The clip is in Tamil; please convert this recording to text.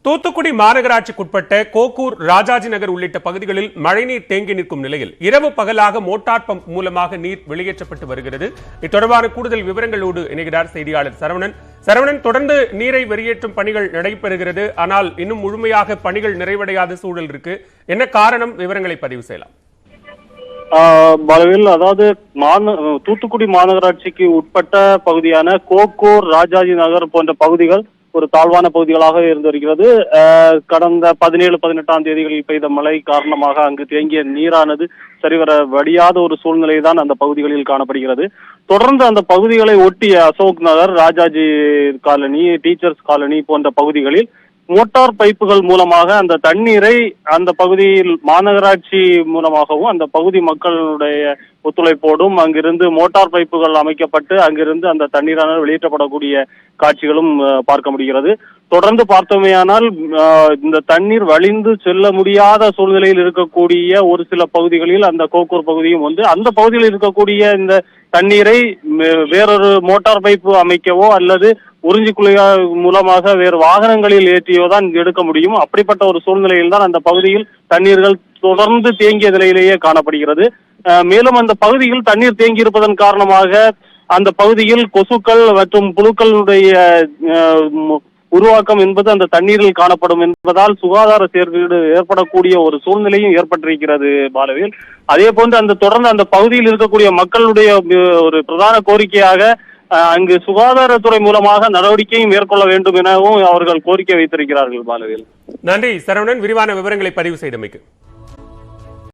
தூத்துக்குடி மாநகராட்சிக்குட்பட்ட கோக்கூர், ராஜாஜி நகர் உள்ளிட்ட பகுதிகளில் மழைநீர் தேங்கி நிற்கும் நிலையில் இரவு பகலாக மோட்டார் பம்ப் மூலமாக நீர் வெளியேற்றப்பட்டு வருகிறது. இது தொடர்பான கூடுதல் விவரங்களோடு இணைகிறார் செய்தியாளர் சரவணன். தொடர்ந்து நீரை வெளியேற்றும் பணிகள் நடைபெறுகிறது. ஆனால் இன்னும் முழுமையாக பணிகள் நிறைவடையாத சூழல் இருக்கு. என்ன காரணம்? விவரங்களை பதிவு செய்யலாம். பலவில் அதாவது தூத்துக்குடி மாநகராட்சிக்கு உட்பட்ட பகுதியான கோக்கூர், ராஜாஜி நகர் போன்ற பகுதிகள் ஒரு தாழ்வான பகுதிகளாக இருந்து வருகிறது. கடந்த 17-18ஆம் தேதிகளில் பெய்த மழை காரணமாக அங்கு தேங்கிய நீரானது சரிவர வடியாத ஒரு சூழ்நிலை தான் அந்த பகுதிகளில் காணப்படுகிறது. தொடர்ந்து அந்த பகுதிகளை ஒட்டிய Ashok Nagar, Rajaji colony, teachers colony போன்ற பகுதிகளில் மோட்டார் பைப்புகள் மூலமாக அந்த தண்ணீரை அந்த பகுதியில் மாநகராட்சி மூலமாகவும் அந்த பகுதி மக்களுடைய ஒத்துழைப்போடும் அங்கிருந்து மோட்டார் பைப்புகள் அமைக்கப்பட்டு அங்கிருந்து அந்த தண்ணீரானது வெளியேற்றப்படக்கூடிய காட்சிகளும் பார்க்க முடிகிறது. தொடர்ந்து பார்த்தோமேயானால் இந்த தண்ணீர் வழிந்து செல்ல முடியாத சூழ்நிலையில் இருக்கக்கூடிய ஒரு சில பகுதிகளில் அந்த கோக்கூர் பகுதியும் வந்து அந்த பகுதியில் இருக்கக்கூடிய இந்த தண்ணீரை வேறொரு மோட்டார் பைப்பு அமைக்கவோ அல்லது உறிஞ்சி குழாய் மூலமாக வேறு வாகனங்களில் ஏற்றியோ தான் எடுக்க முடியும். அப்படிப்பட்ட ஒரு சூழ்நிலையில் தான் அந்த பகுதியில் தண்ணீர்கள் தொடர்ந்து தேங்கிய நிலையிலேயே காணப்படுகிறது. மேலும் அந்த பகுதியில் தண்ணீர் தேங்கி இருப்பதன் காரணமாக அந்த பகுதியில் கொசுக்கள் மற்றும் புழுக்களுடைய உருவாக்கம் என்பது அந்த தண்ணீரில் காணப்படும் என்பதால் சுகாதார சீர்கேடு ஏற்படக்கூடிய ஒரு சூழ்நிலையும் ஏற்பட்டிருக்கிறது பாலவேல். அதே போன்று அந்த தொடர்ந்து அந்த பகுதியில் இருக்கக்கூடிய மக்களுடைய ஒரு பிரதான கோரிக்கையாக அங்கு சுகாதாரத்துறை மூலமாக நடவடிக்கையும் மேற்கொள்ள வேண்டும் எனவும் அவர்கள் கோரிக்கை வைத்திருக்கிறார்கள் பாலவேல். நன்றி சரவணன், விரிவான விவரங்களை பதிவு செய்தமைக்கு.